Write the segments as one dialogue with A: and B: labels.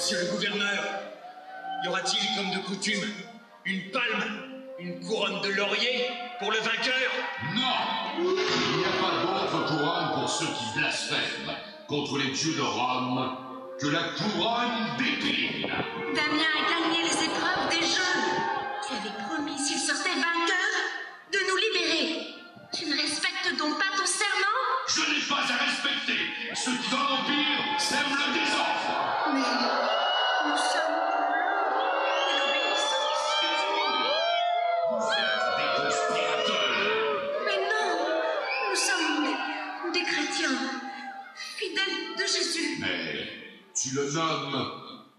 A: Monsieur le gouverneur, y aura-t-il, comme de coutume, une palme, une couronne de laurier pour le vainqueur?
B: Non! Il n'y a pas d'autre couronne pour ceux qui blasphèment contre les dieux de Rome que la couronne d'épine.
C: Damien a gagné les épreuves des jeux. Tu avais promis, s'il sortait vainqueur, de nous libérer. Tu ne respectes donc pas ton serment?
B: Je n'ai pas à respecter. Ceux qui dans l'Empire sèment le désordre.
C: Mais nous sommes pour l'obéissance.
B: Vous êtes des conspirateurs.
C: Mais non, nous sommes des chrétiens, fidèles de Jésus.
B: Mais tu le nommes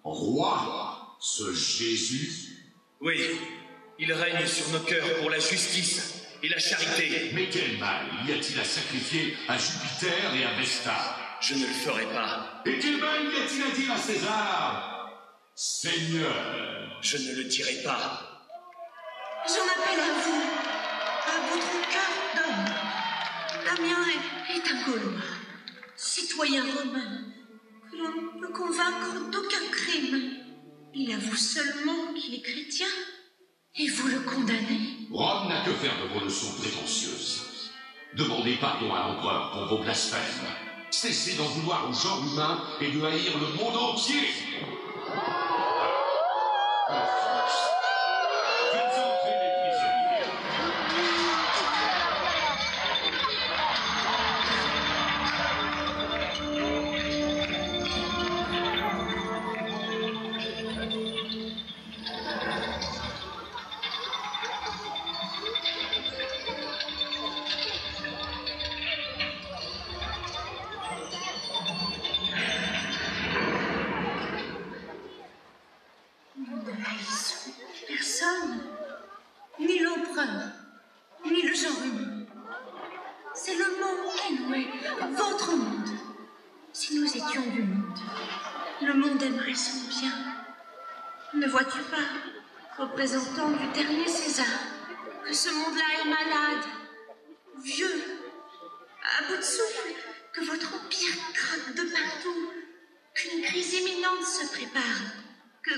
B: roi, ce Jésus?
A: Oui, il règne sur nos cœurs pour la justice et la charité.
B: Mais quel mal y a-t-il à sacrifier à Jupiter et à Vesta?
A: Je ne le ferai pas.
B: Et quel mal y a-t-il à dire à César? Seigneur.
A: Je ne le dirai pas.
C: J'en appelle à vous, à votre cœur d'homme. Damien est un Gaulois, citoyen romain, que l'on ne peut convaincre d'aucun crime. Il avoue seulement qu'il est chrétien, et vous le condamnez.
B: Rome n'a que faire de vos leçons prétentieuses. Demandez pardon à l'empereur pour vos blasphèmes. Cessez d'en vouloir au genre humain et de haïr le monde entier. Faites entrer les prisonniers.
C: Nous ne haïssons personne, ni l'empereur, ni le genre humain. C'est le monde qui nous est, votre monde. Si nous étions du monde, le monde aimerait son bien. Ne vois-tu pas, représentant du dernier César, que ce monde-là est malade, vieux, à bout de souffle, que votre empire craque de partout, qu'une crise imminente se prépare, que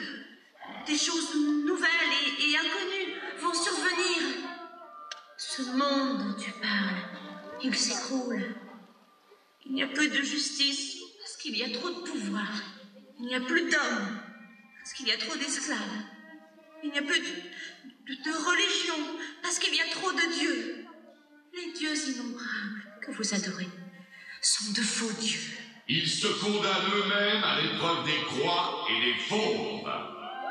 C: des choses nouvelles et inconnues vont survenir. Ce monde dont tu parles, il s'écroule. Il n'y a plus de justice parce qu'il y a trop de pouvoir. Il n'y a plus d'hommes parce qu'il y a trop d'esclaves. Il n'y a plus de religion parce qu'il y a trop de dieux. Les dieux innombrables que vous adorez sont de faux dieux.
B: Ils se condamnent eux-mêmes à l'épreuve des croix et des fauves.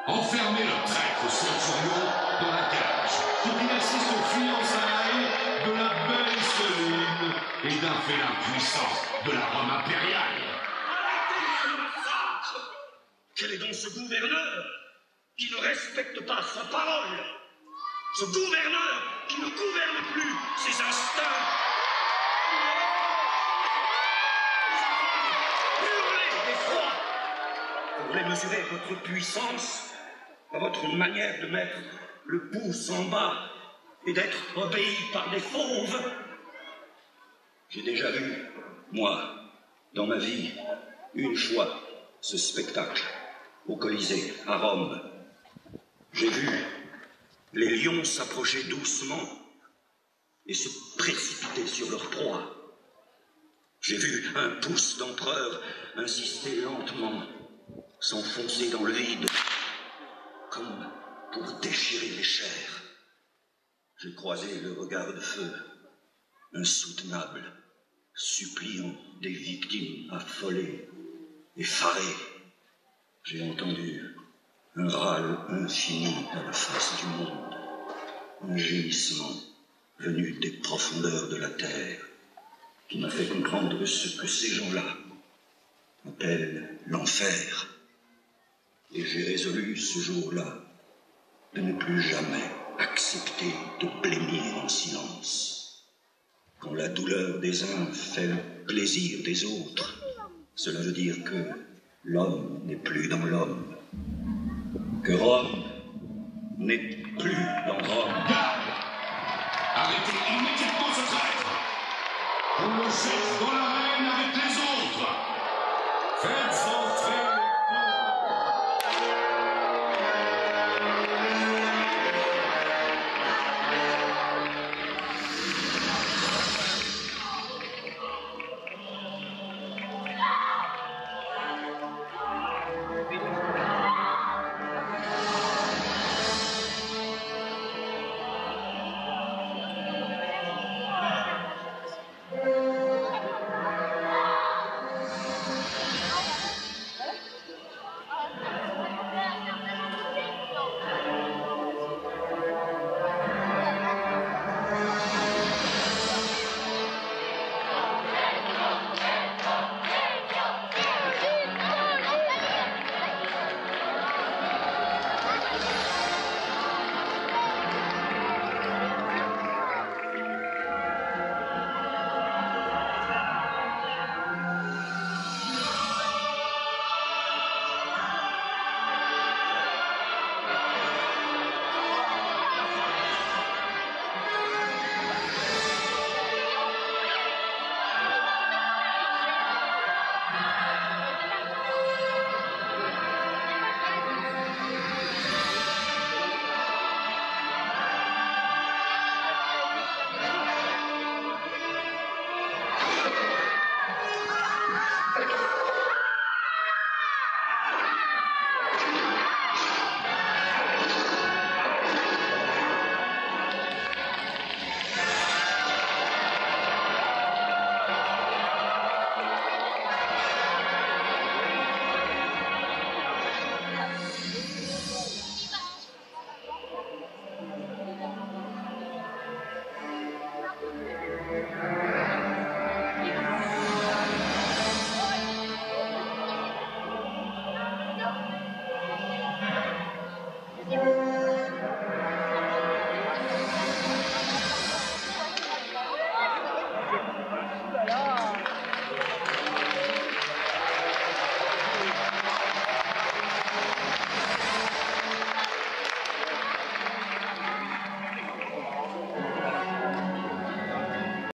B: Enfermez le traître centurion dans la cage pour qu'il assiste aux fiançailles de la belle Céline et d'un félin puissant de la Rome impériale.
D: Arrêtez ce massacre! Quel est donc ce gouverneur qui ne respecte pas sa parole? Ce gouverneur qui ne gouverne plus ses instincts? Hurlez d'effroi! Vous voulez mesurer votre puissance à votre manière de mettre le pouce en bas et d'être obéi par des fauves? J'ai déjà vu, moi, dans ma vie, une fois, ce spectacle au Colisée, à Rome. J'ai vu les lions s'approcher doucement et se précipiter sur leur proie. J'ai vu un pouce d'empereur insister lentement, s'enfoncer dans le vide, comme pour déchirer les chairs. J'ai croisé le regard de feu, insoutenable, suppliant des victimes affolées, effarées. J'ai entendu un râle infini à la face du monde, un gémissement venu des profondeurs de la terre, qui m'a fait comprendre ce que ces gens-là appellent l'enfer. Et j'ai résolu ce jour-là de ne plus jamais accepter de blêmir en silence. Quand la douleur des uns fait le plaisir des autres, cela veut dire que l'homme n'est plus dans l'homme, que Rome n'est plus dans Rome.
B: Garde! Arrêtez immédiatement ce traître! On le jette dans l'arène avec les autres! Faites entrer les pauvres!